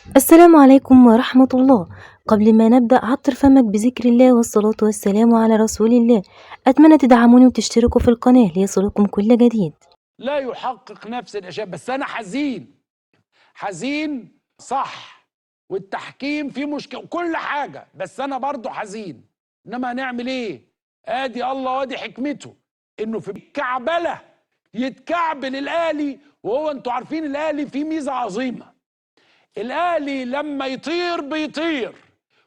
السلام عليكم ورحمة الله. قبل ما نبدأ عطر فمك بذكر الله والصلاة والسلام على رسول الله. أتمنى تدعموني وتشتركوا في القناة ليصلكم كل جديد. لا يحقق نفس الاشياء، بس انا حزين صح، والتحكيم فيه مشكله كل حاجه، بس انا برضو حزين. انما هنعمل ايه؟ ادي الله وادي حكمته، انه في الكعبله يتكعبل الاهلي. وهو انتوا عارفين الاهلي فيه ميزه عظيمه، الاهلي لما يطير بيطير،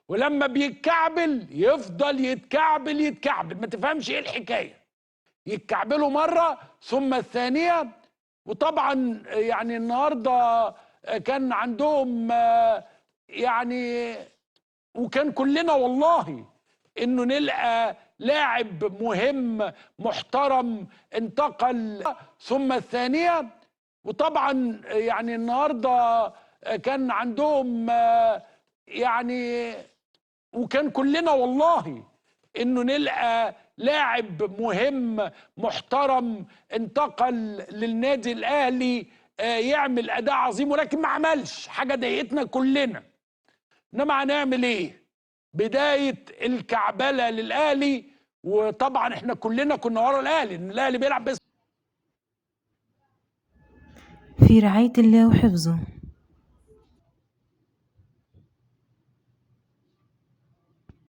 ولما بيتكعبل يفضل يتكعبل، ما تفهمش ايه الحكايه. يتكعبلوا مرة ثم الثانية. وطبعا يعني النهاردة كان عندهم يعني، وكان كلنا والله انه نلقى لاعب مهم محترم انتقل ثم الثانية. وطبعا يعني النهاردة كان عندهم يعني، وكان كلنا والله انه نلقى لاعب مهم محترم انتقل للنادي الاهلي يعمل اداء عظيم، ولكن ما عملش حاجه ضايقتنا كلنا. انما هنعمل ايه؟ بدايه الكعبله للاهلي. وطبعا احنا كلنا كنا ورا الاهلي، ان الاهلي بيلعب باسم في رعاية الله وحفظه.